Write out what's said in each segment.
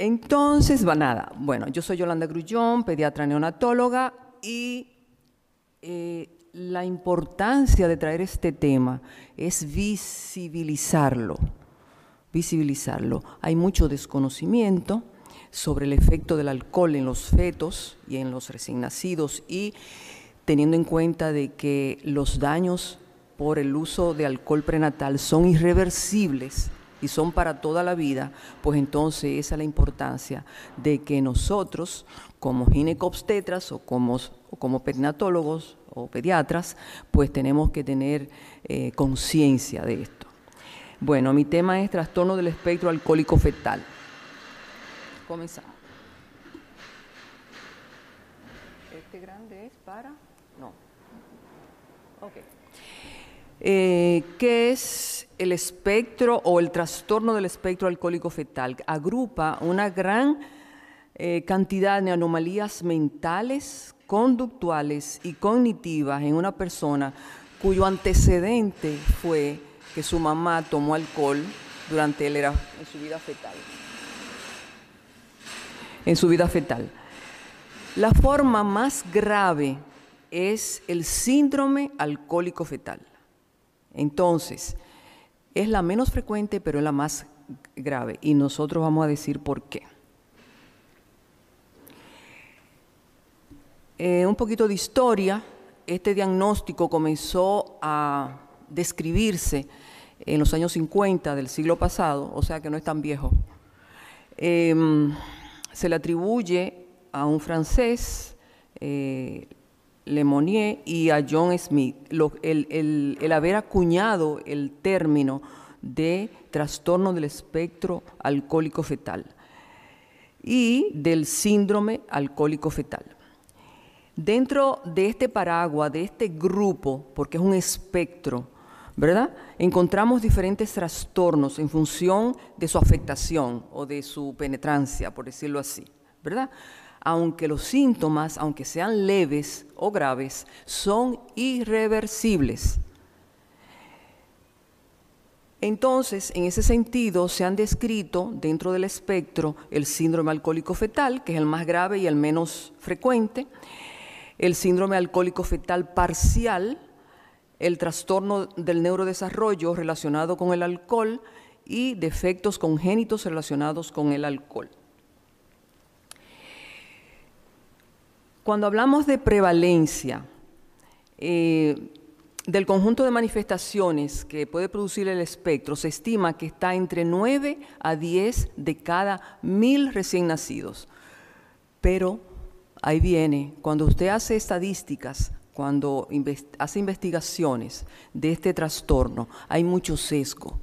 Entonces, va nada. Bueno, yo soy Yolanda Grullón, pediatra neonatóloga, y la importancia de traer este tema es visibilizarlo. Hay mucho desconocimiento sobre el efecto del alcohol en los fetos y en los recién nacidos, y teniendo en cuenta de que los daños por el uso de alcohol prenatal son irreversibles y son para toda la vida, pues entonces esa es la importancia de que nosotros, como ginecobstetras o como perinatólogos o pediatras, pues tenemos que tener conciencia de esto. Bueno, mi tema es trastorno del espectro alcohólico fetal. Comenzamos. ¿Este grande es para? No. Ok. ¿Qué es el espectro o el trastorno del espectro alcohólico fetal? Agrupa una gran cantidad de anomalías mentales, conductuales y cognitivas en una persona cuyo antecedente fue que su mamá tomó alcohol durante en su vida fetal. En su vida fetal. La forma más grave es el síndrome alcohólico fetal. Entonces, es la menos frecuente, pero es la más grave. Y nosotros vamos a decir por qué. Un poquito de historia. Este diagnóstico comenzó a describirse en los años 50 del siglo pasado, o sea que no es tan viejo. Se le atribuye a un francés, Lemonnier, y a John Smith, el haber acuñado el término de trastorno del espectro alcohólico fetal y del síndrome alcohólico fetal. Dentro de este paraguas, de este grupo, porque es un espectro, ¿verdad?, encontramos diferentes trastornos en función de su afectación o de su penetrancia, por decirlo así, ¿verdad? Aunque los síntomas, aunque sean leves o graves, son irreversibles. Entonces, en ese sentido, se han descrito dentro del espectro el síndrome alcohólico fetal, que es el más grave y el menos frecuente, el síndrome alcohólico fetal parcial, el trastorno del neurodesarrollo relacionado con el alcohol y defectos congénitos relacionados con el alcohol. Cuando hablamos de prevalencia del conjunto de manifestaciones que puede producir el espectro, se estima que está entre 9 a 10 de cada 1000 recién nacidos. Pero ahí viene, cuando usted hace estadísticas, cuando hace investigaciones de este trastorno, hay mucho sesgo,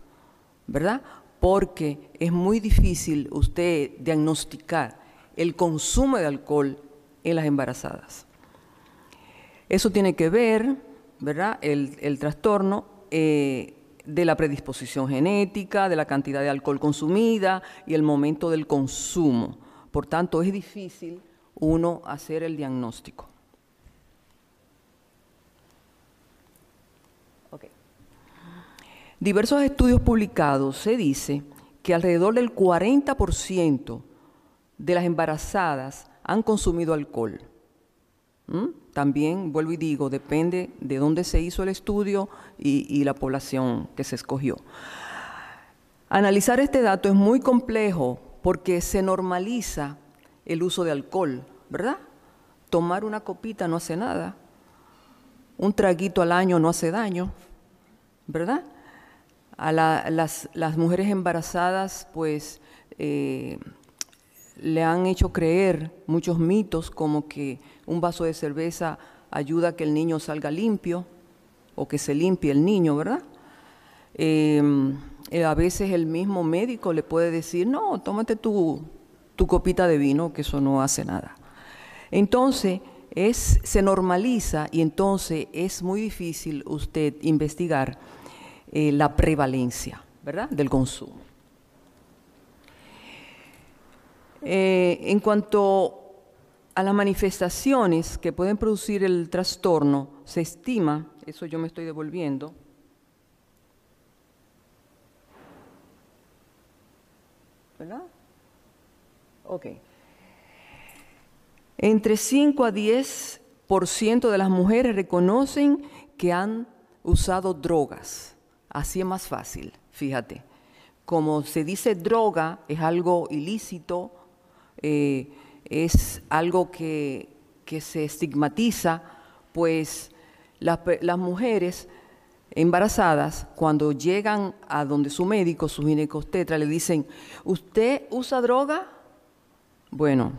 ¿verdad? Porque es muy difícil usted diagnosticar el consumo de alcohol en las embarazadas. Eso tiene que ver, ¿verdad?, el trastorno de la predisposición genética, de la cantidad de alcohol consumida y el momento del consumo. Por tanto, es difícil uno hacer el diagnóstico. Okay. Diversos estudios publicados se dice que alrededor del 40% de las embarazadas han consumido alcohol. También, vuelvo y digo, depende de dónde se hizo el estudio y la población que se escogió. Analizar este dato es muy complejo porque se normaliza el uso de alcohol, ¿verdad? Tomar una copita no hace nada. Un traguito al año no hace daño, ¿verdad? A las mujeres embarazadas, pues, le han hecho creer muchos mitos como que un vaso de cerveza ayuda a que el niño salga limpio o que se limpie el niño, ¿verdad? A veces el mismo médico le puede decir, no, tómate tu copita de vino, que eso no hace nada. Entonces, se normaliza y entonces es muy difícil usted investigar la prevalencia, ¿verdad?, del consumo. En cuanto a las manifestaciones que pueden producir el trastorno, se estima, eso yo me estoy devolviendo, ¿verdad? Ok. Entre 5 a 10% de las mujeres reconocen que han usado drogas. Así es más fácil, fíjate. Como se dice droga, es algo ilícito, es algo que se estigmatiza, pues las mujeres embarazadas, cuando llegan a donde su médico, su ginecobstetra, le dicen, ¿usted usa droga? Bueno,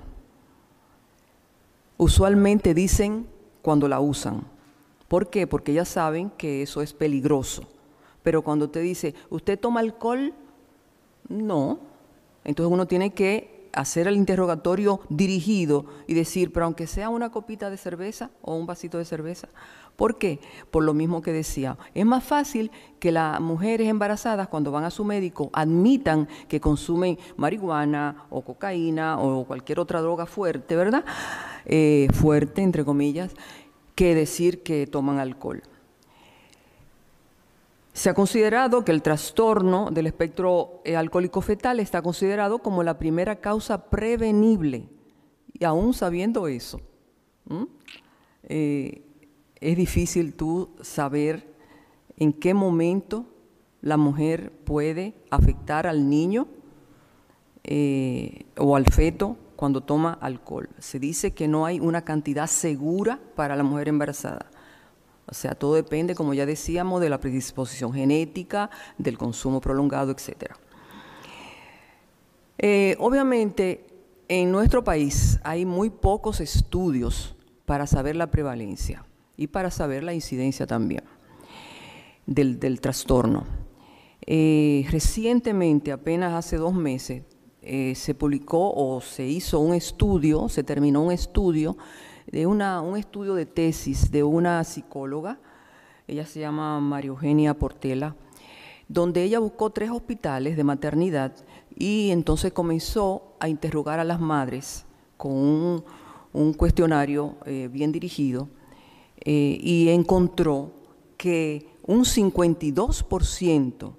usualmente dicen cuando la usan. ¿Por qué? Porque ellas saben que eso es peligroso. Pero cuando te dice, ¿usted toma alcohol? No. Entonces uno tiene que hacer el interrogatorio dirigido y decir, pero aunque sea una copita de cerveza o un vasito de cerveza. ¿Por qué? Por lo mismo que decía. Es más fácil que las mujeres embarazadas, cuando van a su médico, admitan que consumen marihuana o cocaína o cualquier otra droga fuerte, ¿verdad? Fuerte, entre comillas, que decir que toman alcohol. Se ha considerado que el trastorno del espectro alcohólico fetal está considerado como la primera causa prevenible, y aún sabiendo eso, es difícil tú saber en qué momento la mujer puede afectar al niño o al feto cuando toma alcohol. Se dice que no hay una cantidad segura para la mujer embarazada. O sea, todo depende, como ya decíamos, de la predisposición genética, del consumo prolongado, etc. Obviamente, en nuestro país hay muy pocos estudios para saber la prevalencia y para saber la incidencia también del trastorno. Recientemente, apenas hace 2 meses, se publicó o se hizo un estudio, se terminó un estudio, un estudio de tesis de una psicóloga, ella se llama María Eugenia Portela, donde ella buscó 3 hospitales de maternidad y entonces comenzó a interrogar a las madres con un cuestionario bien dirigido y encontró que un 52%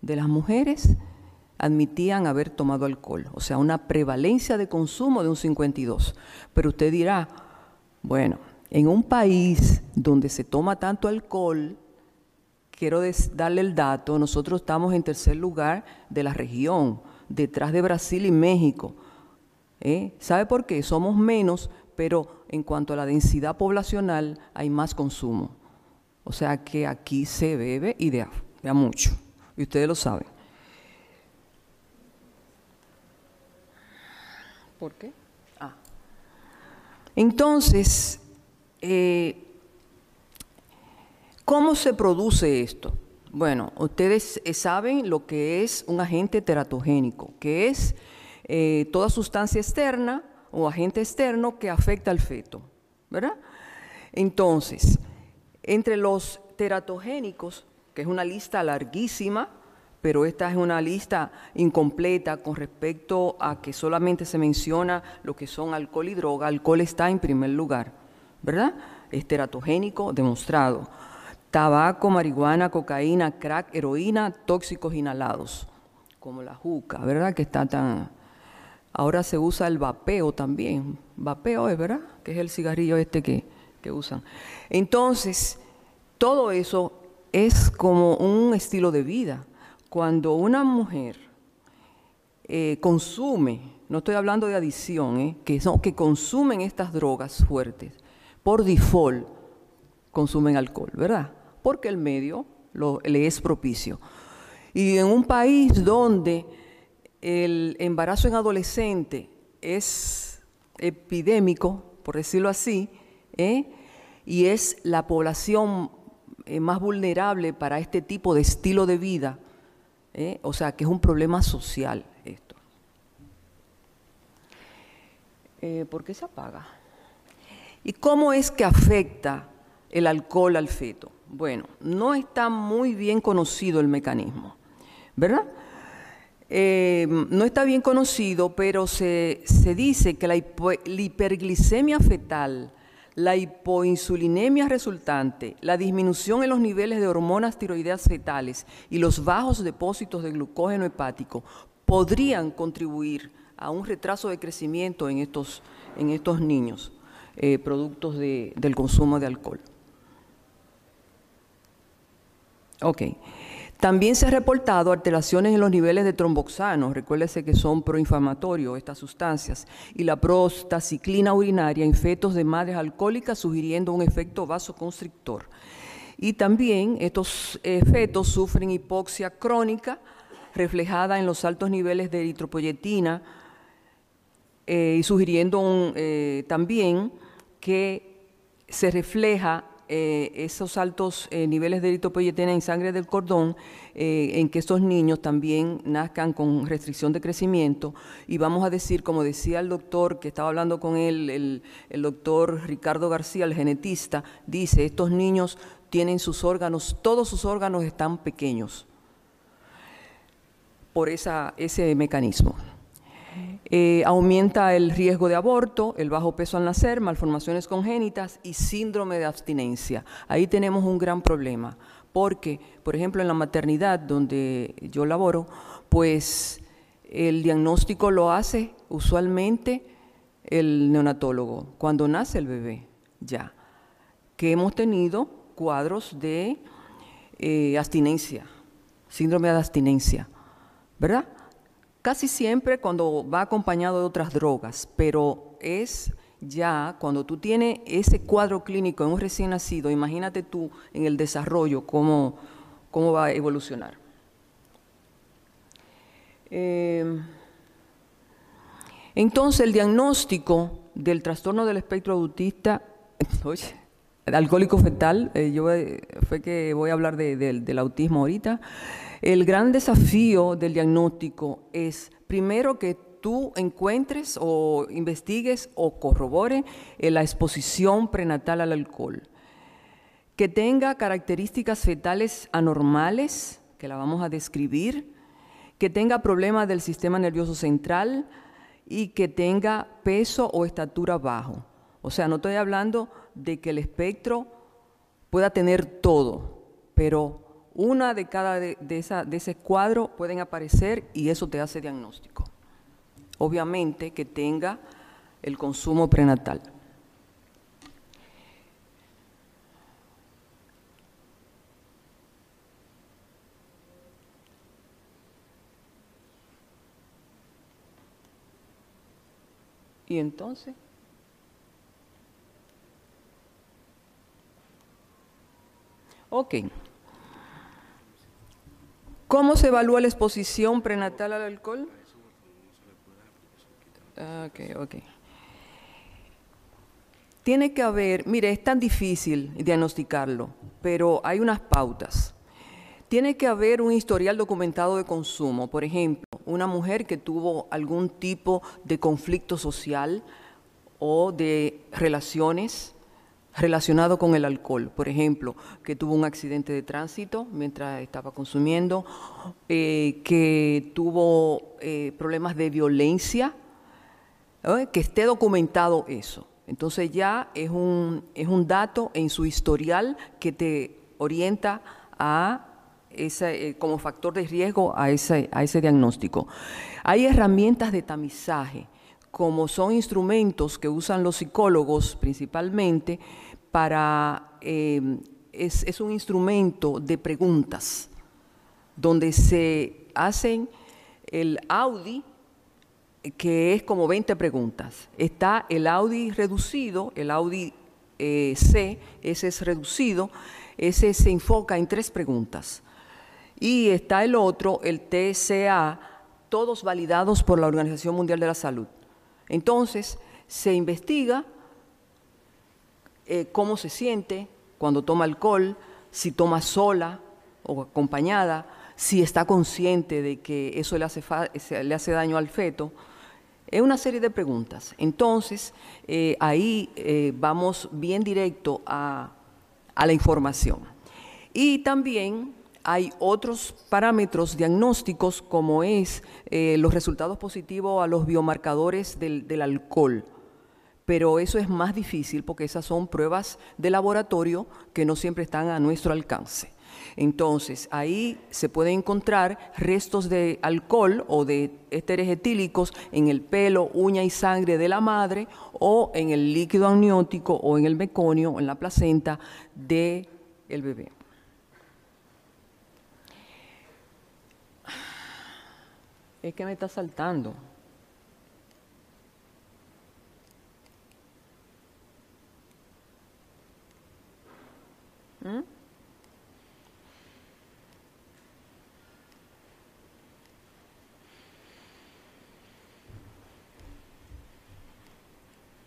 de las mujeres admitían haber tomado alcohol, o sea, una prevalencia de consumo de un 52%. Pero usted dirá, bueno, en un país donde se toma tanto alcohol, quiero darle el dato, nosotros estamos en 3er lugar de la región, detrás de Brasil y México. ¿Sabe por qué? Somos menos, pero en cuanto a la densidad poblacional hay más consumo. O sea que aquí se bebe y de a mucho, y ustedes lo saben. ¿Por qué? Entonces, ¿cómo se produce esto? Bueno, ustedes saben lo que es un agente teratogénico, que es toda sustancia externa o agente externo que afecta al feto, ¿verdad? Entonces, entre los teratogénicos, que es una lista larguísima, pero esta es una lista incompleta con respecto a que solamente se menciona lo que son alcohol y droga. Alcohol está en primer lugar, ¿verdad? Es teratogénico demostrado. Tabaco, marihuana, cocaína, crack, heroína, tóxicos inhalados, como la juca, ¿verdad? Que está tan... Ahora se usa el vapeo también. Vapeo es, ¿verdad? Que es el cigarrillo este que usan. Entonces, todo eso es como un estilo de vida. Cuando una mujer consume, no estoy hablando de adicción, que consumen estas drogas fuertes, por default consumen alcohol, ¿verdad? Porque el medio le es propicio. Y en un país donde el embarazo en adolescente es epidémico, por decirlo así, y es la población más vulnerable para este tipo de estilo de vida, o sea, que es un problema social esto. ¿Por qué se apaga? ¿Y cómo es que afecta el alcohol al feto? Bueno, no está muy bien conocido el mecanismo, ¿verdad? No está bien conocido, pero se dice que la hiperglicemia fetal, la hipoinsulinemia resultante, la disminución en los niveles de hormonas tiroideas fetales y los bajos depósitos de glucógeno hepático podrían contribuir a un retraso de crecimiento en estos niños, productos del consumo de alcohol. Ok. También se ha reportado alteraciones en los niveles de tromboxano, recuérdese que son proinflamatorios estas sustancias, y la prostaciclina urinaria en fetos de madres alcohólicas, sugiriendo un efecto vasoconstrictor. Y también estos fetos sufren hipoxia crónica, reflejada en los altos niveles de eritropoyetina, y sugiriendo también que se refleja esos altos niveles de eritropoyetina en sangre del cordón, en que estos niños también nazcan con restricción de crecimiento. Y vamos a decir, como decía el doctor, que estaba hablando con él, el doctor Ricardo García, el genetista, dice, estos niños tienen sus órganos, todos sus órganos están pequeños por ese mecanismo. Aumenta el riesgo de aborto, el bajo peso al nacer, malformaciones congénitas y síndrome de abstinencia. Ahí tenemos un gran problema, porque, por ejemplo, en la maternidad donde yo laboro, pues el diagnóstico lo hace usualmente el neonatólogo, cuando nace el bebé, ya. Que hemos tenido cuadros de abstinencia, síndrome de abstinencia, ¿verdad? Casi siempre cuando va acompañado de otras drogas, pero es ya cuando tú tienes ese cuadro clínico en un recién nacido, imagínate tú en el desarrollo cómo va a evolucionar. Entonces, el diagnóstico del trastorno del espectro autista, alcohólico fetal, fue que voy a hablar del autismo ahorita. El gran desafío del diagnóstico es, primero, que tú encuentres o investigues o corrobores la exposición prenatal al alcohol, que tenga características fetales anormales, que la vamos a describir, que tenga problemas del sistema nervioso central y que tenga peso o estatura bajo. O sea, no estoy hablando de que el espectro pueda tener todo, pero una de cada de ese cuadro pueden aparecer y eso te hace diagnóstico. Obviamente que tenga el consumo prenatal. Y entonces, ok. ¿Cómo se evalúa la exposición prenatal al alcohol? Ok. Tiene que haber, mire, es tan difícil diagnosticarlo, pero hay unas pautas. Tiene que haber un historial documentado de consumo. Por ejemplo, una mujer que tuvo algún tipo de conflicto social o de relaciones relacionado con el alcohol, por ejemplo, que tuvo un accidente de tránsito mientras estaba consumiendo, que tuvo problemas de violencia, que esté documentado eso. Entonces ya es un dato en su historial que te orienta a como factor de riesgo a ese diagnóstico. Hay herramientas de tamizaje, como son instrumentos que usan los psicólogos principalmente es un instrumento de preguntas, donde se hacen el Audi, que es como 20 preguntas. Está el Audi reducido, el Audi C, ese es reducido, ese se enfoca en 3 preguntas. Y está el otro, el TCA, todos validados por la Organización Mundial de la Salud. Entonces, se investiga cómo se siente cuando toma alcohol, si toma sola o acompañada, si está consciente de que eso le hace daño al feto. Es una serie de preguntas. Entonces, ahí vamos bien directo a la información. Y también hay otros parámetros diagnósticos, como es los resultados positivos a los biomarcadores del alcohol. Pero eso es más difícil porque esas son pruebas de laboratorio que no siempre están a nuestro alcance. Entonces, ahí se pueden encontrar restos de alcohol o de ésteres etílicos en el pelo, uña y sangre de la madre o en el líquido amniótico o en el meconio o en la placenta del bebé. Es que me está saltando.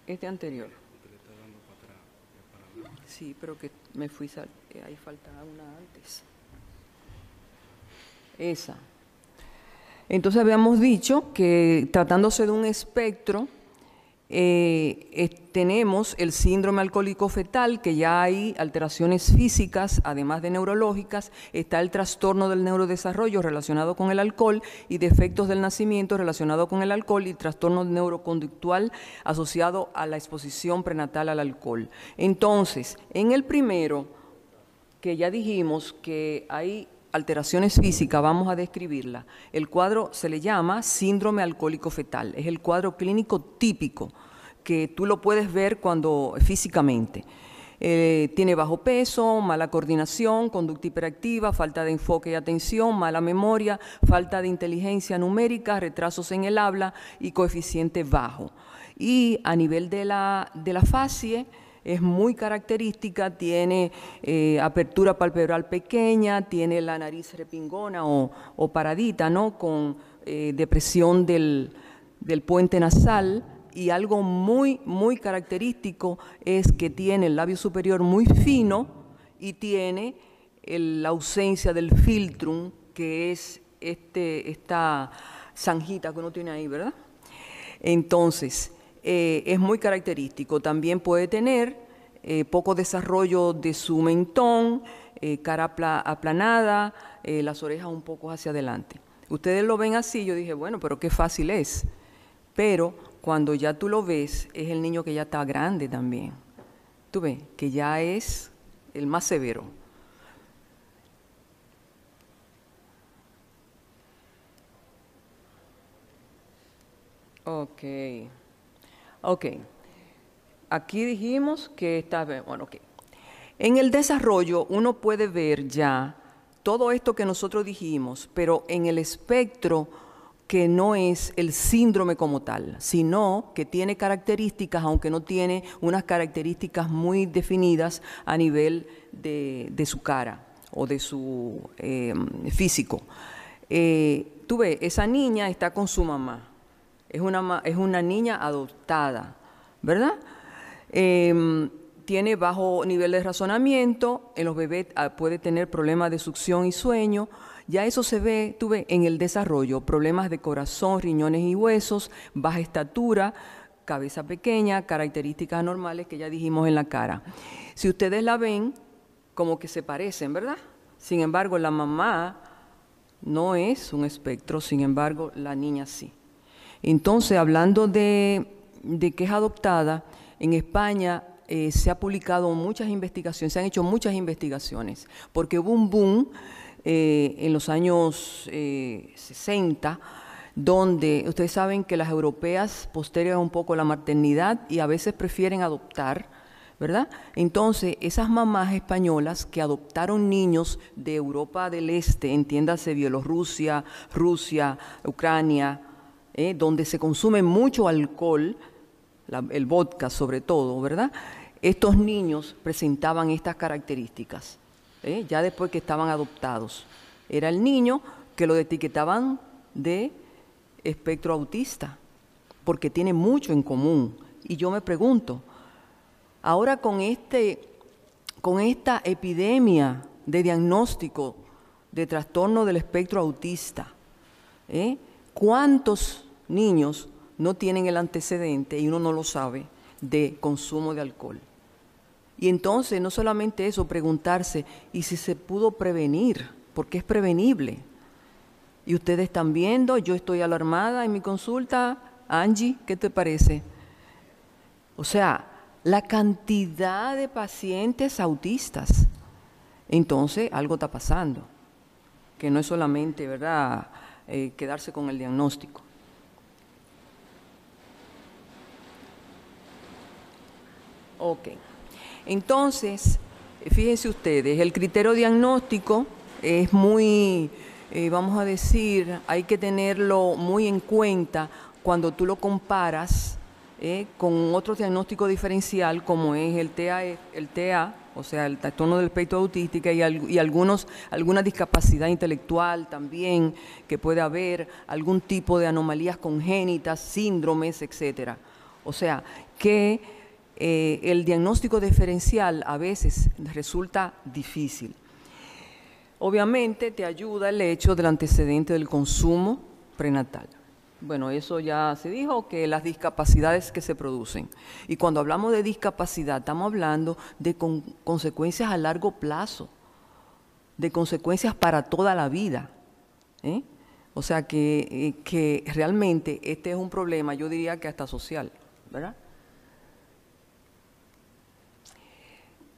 Este anterior. Sí, pero que me fui, ahí faltaba una antes. Esa. Entonces habíamos dicho que tratándose de un espectro, tenemos el síndrome alcohólico fetal, que ya hay alteraciones físicas, además de neurológicas, está el trastorno del neurodesarrollo relacionado con el alcohol y defectos del nacimiento relacionado con el alcohol y trastorno neuroconductual asociado a la exposición prenatal al alcohol. Entonces, en el primero, que ya dijimos que hay alteraciones físicas, vamos a describirla. El cuadro se le llama síndrome alcohólico fetal. Es el cuadro clínico típico que tú lo puedes ver físicamente. Tiene bajo peso, mala coordinación, conducta hiperactiva, falta de enfoque y atención, mala memoria, falta de inteligencia numérica, retrasos en el habla y coeficiente bajo. Y a nivel de la facie, es muy característica, tiene apertura palpebral pequeña, tiene la nariz repingona o paradita, ¿no? Con depresión del puente nasal, y algo muy, muy característico es que tiene el labio superior muy fino y tiene la ausencia del filtrum, que es esta zanjita que uno tiene ahí, ¿verdad? Entonces, es muy característico. También puede tener poco desarrollo de su mentón, cara aplanada, las orejas un poco hacia adelante. Ustedes lo ven así, yo dije, bueno, pero qué fácil es. Pero cuando ya tú lo ves, es el niño que ya está grande también. Tú ves, que ya es el más severo. Ok. Aquí dijimos que está bien. Bueno, ok. En el desarrollo uno puede ver ya todo esto que nosotros dijimos, pero en el espectro que no es el síndrome como tal, sino que tiene características, aunque no tiene unas características muy definidas a nivel de su cara o de su físico. Tú ves, esa niña está con su mamá. Es una niña adoptada, ¿verdad? Tiene bajo nivel de razonamiento, en los bebés puede tener problemas de succión y sueño. Ya eso se ve, tú ves, en el desarrollo, problemas de corazón, riñones y huesos, baja estatura, cabeza pequeña, características anormales que ya dijimos en la cara. Si ustedes la ven, como que se parecen, ¿verdad? Sin embargo, la mamá no es un espectro, sin embargo, la niña sí. Entonces, hablando de que es adoptada, en España se ha publicado muchas investigaciones, se han hecho muchas investigaciones, porque hubo un boom en los años 60, donde ustedes saben que las europeas postergan un poco la maternidad y a veces prefieren adoptar, ¿verdad? Entonces, esas mamás españolas que adoptaron niños de Europa del Este, entiéndase Bielorrusia, Rusia, Ucrania, donde se consume mucho alcohol, el vodka sobre todo, ¿verdad? Estos niños presentaban estas características, ya después que estaban adoptados. Era el niño que lo etiquetaban de espectro autista, porque tiene mucho en común. Y yo me pregunto, ahora con esta epidemia de diagnóstico de trastorno del espectro autista, ¿cuántos niños no tienen el antecedente, y uno no lo sabe, de consumo de alcohol? Y entonces, no solamente eso, preguntarse, ¿y si se pudo prevenir? Porque es prevenible. Y ustedes están viendo, yo estoy alarmada en mi consulta. Angie, ¿qué te parece? O sea, la cantidad de pacientes autistas entonces algo está pasando, que no es solamente, ¿verdad?, quedarse con el diagnóstico. Ok, entonces, fíjense ustedes, el criterio diagnóstico es muy, vamos a decir, hay que tenerlo muy en cuenta cuando tú lo comparas con otro diagnóstico diferencial como es el TEA, o sea, el trastorno del espectro autista y alguna discapacidad intelectual también que puede haber, algún tipo de anomalías congénitas, síndromes, etcétera. O sea, que el diagnóstico diferencial a veces resulta difícil. Obviamente te ayuda el hecho del antecedente del consumo prenatal. Bueno, eso ya se dijo, que las discapacidades que se producen. Y cuando hablamos de discapacidad, estamos hablando de consecuencias a largo plazo, de consecuencias para toda la vida. O sea que realmente este es un problema, yo diría que hasta social, ¿verdad?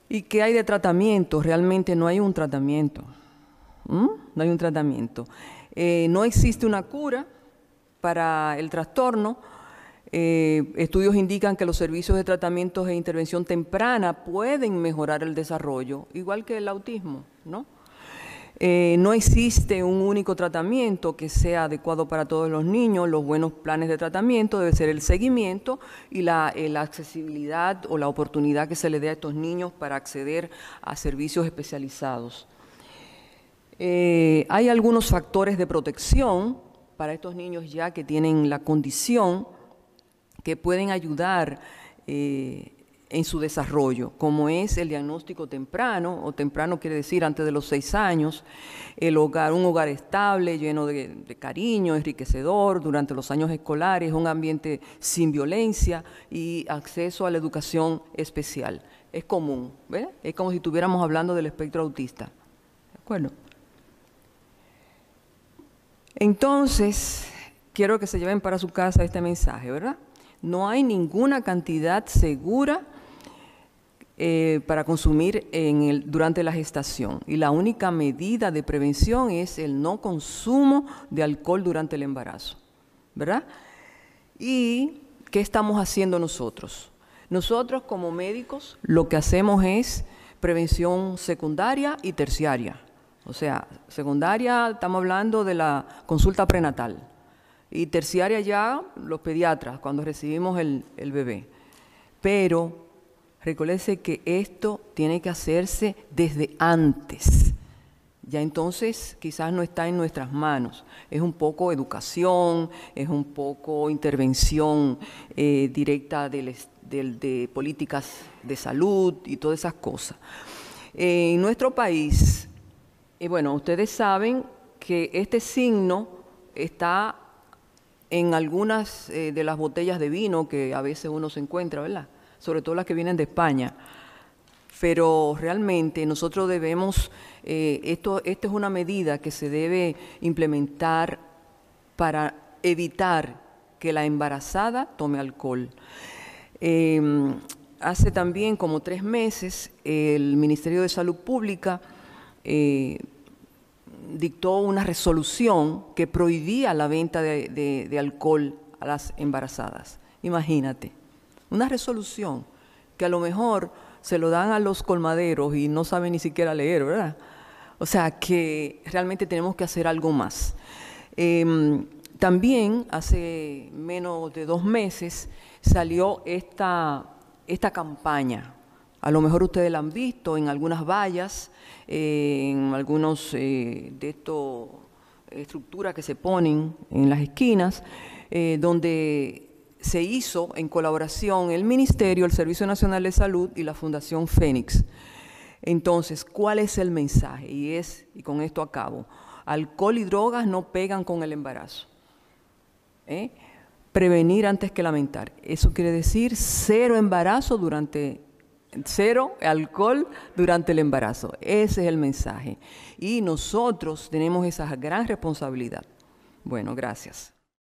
¿Y qué hay de tratamiento? Realmente no hay un tratamiento. No hay un tratamiento. No existe una cura para el trastorno. Estudios indican que los servicios de tratamientos e intervención temprana pueden mejorar el desarrollo, igual que el autismo, ¿no? No existe un único tratamiento que sea adecuado para todos los niños. Los buenos planes de tratamiento debe ser el seguimiento y la accesibilidad o la oportunidad que se le dé a estos niños para acceder a servicios especializados. Hay algunos factores de protección para estos niños ya que tienen la condición que pueden ayudar en su desarrollo, como es el diagnóstico temprano, o temprano quiere decir antes de los 6 años, un hogar estable, lleno de cariño, enriquecedor durante los años escolares, un ambiente sin violencia y acceso a la educación especial. Es común, ¿verdad? Es como si estuviéramos hablando del espectro autista. ¿De acuerdo? Entonces, quiero que se lleven para su casa este mensaje, ¿verdad? No hay ninguna cantidad segura para consumir durante la gestación. Y la única medida de prevención es el no consumo de alcohol durante el embarazo, ¿verdad? ¿Y qué estamos haciendo nosotros? Nosotros como médicos lo que hacemos es prevención secundaria y terciaria. O sea, secundaria estamos hablando de la consulta prenatal y terciaria ya los pediatras cuando recibimos el bebé. Pero recuérdese que esto tiene que hacerse desde antes. Ya entonces quizás no está en nuestras manos. Es un poco educación, es un poco intervención directa de políticas de salud y todas esas cosas. En nuestro país, bueno, ustedes saben que este signo está en algunas de las botellas de vino que a veces uno se encuentra, ¿verdad? Sobre todo las que vienen de España. Pero realmente nosotros debemos, esto es una medida que se debe implementar para evitar que la embarazada tome alcohol. Hace también como 3 meses el Ministerio de Salud Pública dictó una resolución que prohibía la venta de alcohol a las embarazadas. Imagínate, una resolución que a lo mejor se lo dan a los colmaderos y no saben ni siquiera leer, ¿verdad? O sea que realmente tenemos que hacer algo más. También hace menos de 2 meses salió esta campaña. A lo mejor ustedes la han visto en algunas vallas, en algunos de estas estructuras que se ponen en las esquinas, donde se hizo en colaboración el Ministerio, el Servicio Nacional de Salud y la Fundación Fénix. Entonces, ¿cuál es el mensaje? Y con esto acabo, alcohol y drogas no pegan con el embarazo. Prevenir antes que lamentar. Eso quiere decir 0 alcohol durante el embarazo. Ese es el mensaje. Y nosotros tenemos esa gran responsabilidad. Bueno, gracias.